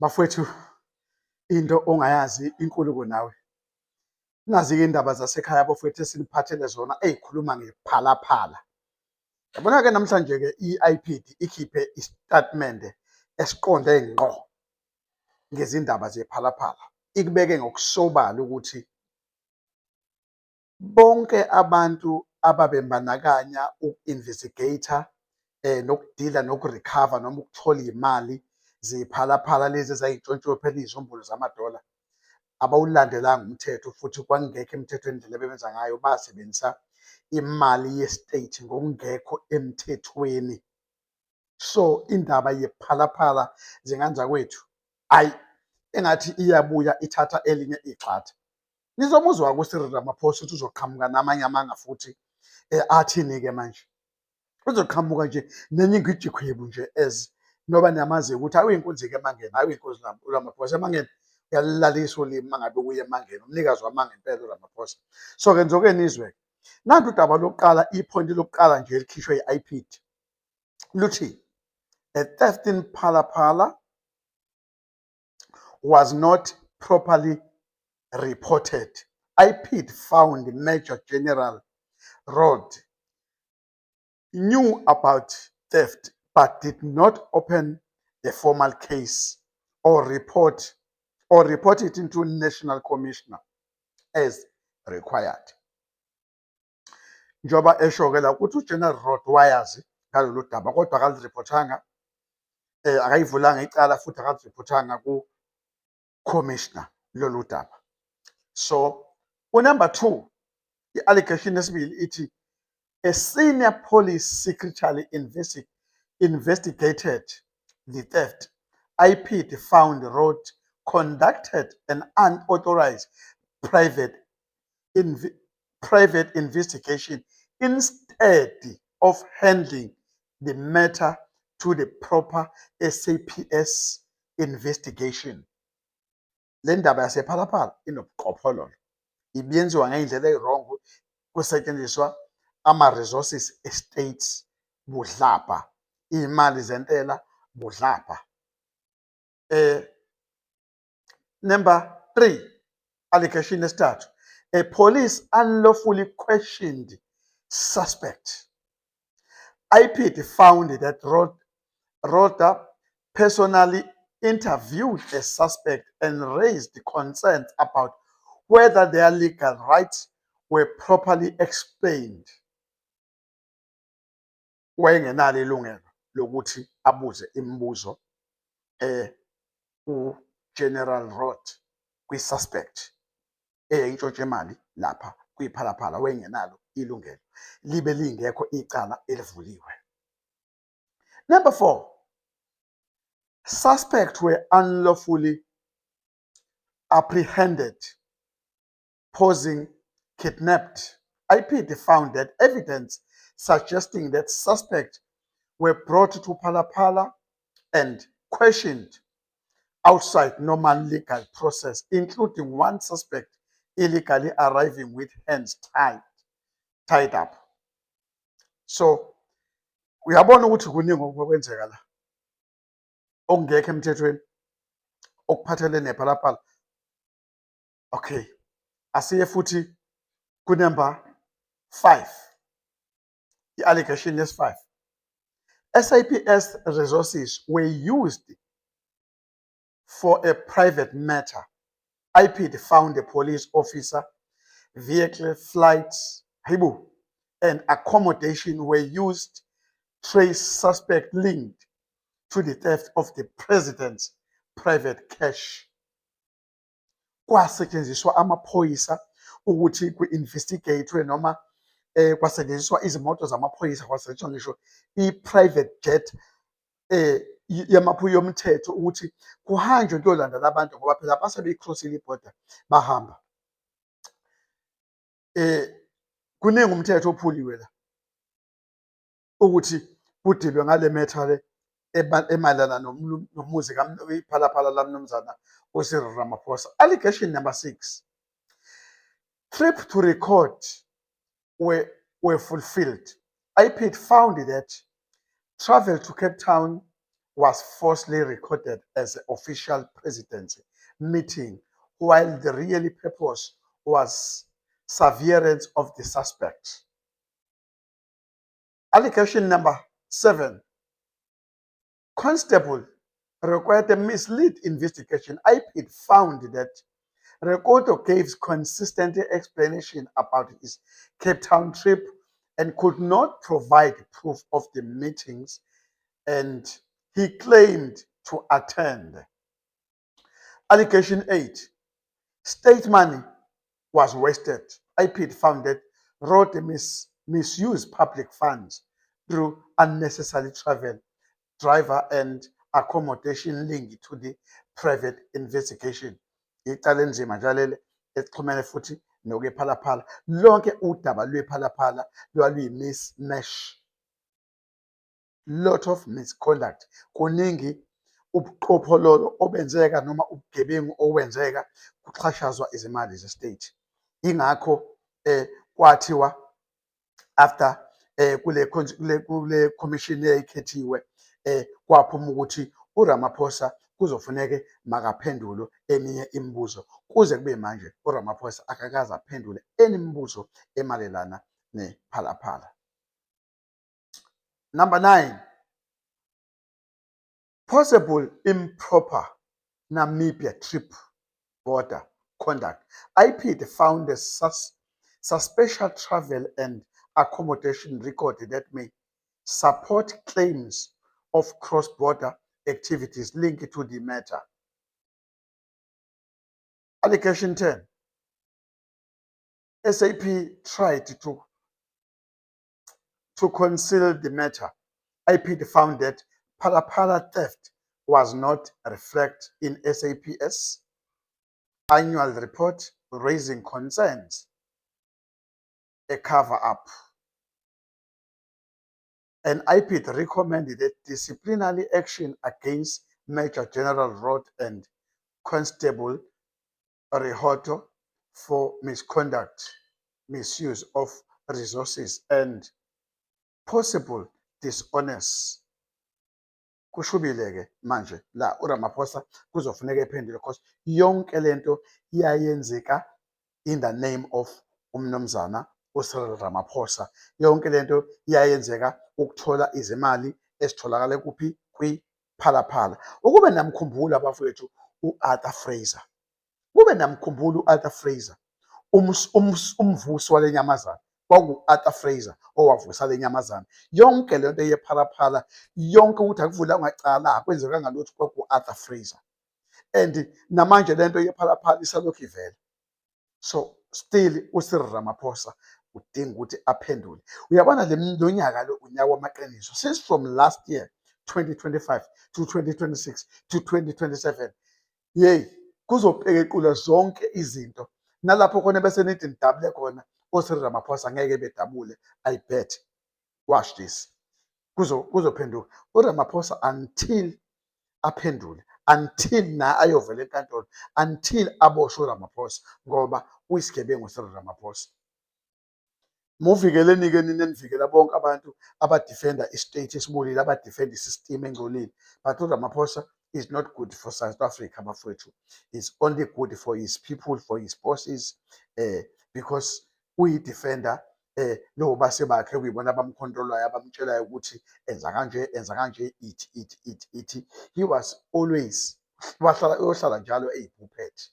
Bafowethu, into ongayazi inkulu kunawe. Nazi-ke indaba zasekhaya bafowethu esiniphathele zona ey'khuluma ngephalaphala. Yabona-ke namhlanje-ke i-IPID ikhiphe isitatimende esiqonde ngqo ngezindaba zephalaphala. Ikubeke ngokusobala ukuthi bonke abantu ababembandakanya uku-investigate-a nokudila nokurekhava noma ukuthola iy'mali zephalaphala lezi ezay'ntshontshophela iy'zumbulu zamadola abawulandelanga umthetho, futhi kwakungekho emthethweni indlela abebenza ngayo. Basebenzisa imali ye-state ngokungekho emthethweni. So indaba yephalaphala kwethu, ayi, engathi iyabuya ithatha elinye igxatha. Nizomuzwa uSiril Ramaphosa ukuthi uzoqhamuka namanye amanga futhi athini-ke manje? Uzoqhamuka nje nenye ingijikhwebu nje noba niyamaziyo ukuthi awuyinkunzi-ke emangeni, awuyinkunzi uRamaphosa emangeni. Uyalilalisa ulimi uma ngabe uye emangeni, umnikazi wamanga impela uRamaphosa. So-ke nizoke nizwe-ke. Nanti udaba lokuqala, iphoyinti lokuqala nje elikhishwe yi-IPID luthi a theft in Phala-Phala was not properly reported. IPID found Major General Rod knew about theft but did not open the formal case or report it into National Commissioner as required. Njoba esho-ke la ukuthi uGeneral Rod wayazi ngalolu daba kodwa akalirephotanga, akayivulanga icala futhi akalirephotanga ku-commissioner lolu daba. So number 2, i-allegation yesibili ithi a senior police secretary investigated the theft. IPID found Rod conducted an unauthorized private investigation instead of handling the matter to the proper SAPS investigation. Le ndaba yasephalaphala inobuqhophololo, ibiyenziwa ngey'ndlela ey'rongo, kusetshenziswa ama-resources estates budlabha, iy'mali zentela budlabha. Number 3, allegation yesithathu, a police unlawfully questioned suspect. IPID found that Rhoda personally interviewed a suspect and raised concerns about whether their legal rights were properly explained. Wayengenalo ilungelo lokuthi abuze imibuzo uGeneral Rod kwi-suspect eyayintshontsha imali lapha kwiphalaphala. Wayengenalo ilungelo, libe lingekho icala elivuliwe. Number 4, suspects were unlawfully apprehended, posing kidnapped. IPID found that evidence suggesting that suspects were brought to Phala-Phala and questioned outside normal legal process, including one suspect illegally arriving with hands tied up. So uyabona ukuthi kuningi okwenzeka la okungekho emthethweni okuphathelene nephalaphala. Okay, asiye futhi ku-number 5, i-allegation yesi-5. SAPS resources were used for a private matter. IPID found a police officer, vehicle, flights, and accommodation were used to trace suspect linked to the theft of the president's private cash. Kwasetshenziswa amaphoyisa ukuthi ku-investigatwe noma kwasetshenziswa izimoto zamaphoyisa, kwasetshenziswa ngisho i-private jet yomthetho ukuthi kuhanjwe kuyolandela abantu ngoba phela base beyi-crossile ibhoda bahamba. Kuningi umthetho ophuliwe la ukuthi kudilwe ngale matter le emayelana nomuzi wephalaphala lamnumzana uCyril Ramaphosa. Allegation number 6, trip to record were fulfilled. IPID found that travel to Cape Town was falsely recorded as an official presidency meeting, while the real purpose was surveillance of the suspect. Allegation number 7. Constable required a mislead investigation. IPID found that Rekoto gave consistent explanation about his Cape Town trip and could not provide proof of the meetings, and he claimed to attend. Allegation 8. State money was wasted. IPID found that Road misused public funds through unnecessary travel, driver and accommodation linked to the private investigation. Icala enzima njalele exhumene futhi nokwephalaphala. Lonke udaba lwephalaphala lwaluyi-mismatch. Lot of misconduct. Kuningi ubuqophololo obenzeka noma ubugebengu owenzeka kuxhashazwa izimali ze-state. Ingakho kwathiwa after kule commission eyayikhethiwe kwaphuma ukuthi uRamaphosa kuzofuneke makaphendulo eminye imibuzo. Kuze kube manje uRamaphosa akakaze aphendule imibuzo emalelana nephalaphala. Number 9. Possible improper Namibia trip border conduct. IPID found a suspicious travel and accommodation record that may support claims of cross-border activities linked to the matter. Allegation 10. SAP tried to conceal the matter. IPID found that Phala theft was not reflected in SAP's annual report, raising concerns, a cover-up. And IPID recommended that disciplinary action against Major General Roth and Constable Rehoto for misconduct, misuse of resources, and possible dishonest. Kushubile-ke manje la uRamaphosa kuzofuneka ephendule because yonke lento iyayenzeka in the name of umnumzana uCyril Ramaphosa. Yonke lento iyayenzeka ukuthola izimali esitholakala kuphi kwiphalaphala. Ukube namkhumbula abafowethu uArthur Fraser. Kube namkhumbula uArthur Fraser. Umvusi wale nyamazana kwaku-Arthur Fraser owavusa le nyamazana. Yonke lento yephalaphala, yonke ukuthi akuvula ngacala kwenzeka ngalutho kwaku-Arthur Fraser. And namanje lento yephalaphala isalokhu ivela. So still uCyril Ramaphosa udinga ukuthi aphendule. Uyabona lo nyaka lo unyaka wamaqiniso. Since from last year 2025 to 2026 to 2027, yey kuzophekequla zonke izinto. Nalapho khona bese nithi nidabule khona uCyril Ramaphosa ngeke bedabule. I bet. Watch this. Kuzophenduka uRamaphosa until aphendule, until na ayovela enkantolo, until aboshwe uRamaphosa ngoba uyisigebengu uCyril Ramaphosa. Muvikeleni-ke nina enivikela bonke abantu abadefenda istate esibulile, abadefenda isystem engcolile. But uRamaphosa is not good for South Africa, bafowethu. It's only good for his people, for his bosses, because uyi-defender lo base bakhe kuyibona abamkhontrolayo abamtshelayo ukuthi enza kanje, ithi. He was always uyohlala njalo eyipuphethe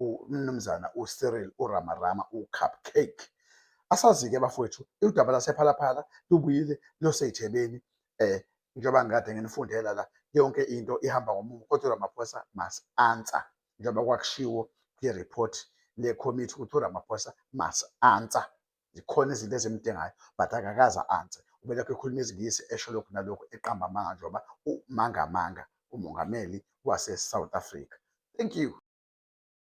umnumzana uCyril uRamarama uCupcake. Asazi-ke bafowethu udaba lasephalaphala lubuyile losey'thebeni. Njengoba ngikade nginifundela la, yonke into ihamba ngomumo kodwa uRamaphosa must answer njengoba kwakushiwo kwi-report le-committee ukuthi uRamaphosa must answer. Zikhona izinto ezimdingayo but akakaze answer. Ubelokhu ekhuluma izingisi esho lokhu nalokhu eqamba amanga njengoba uMangamanga umongameli wase-South Africa. Thank you.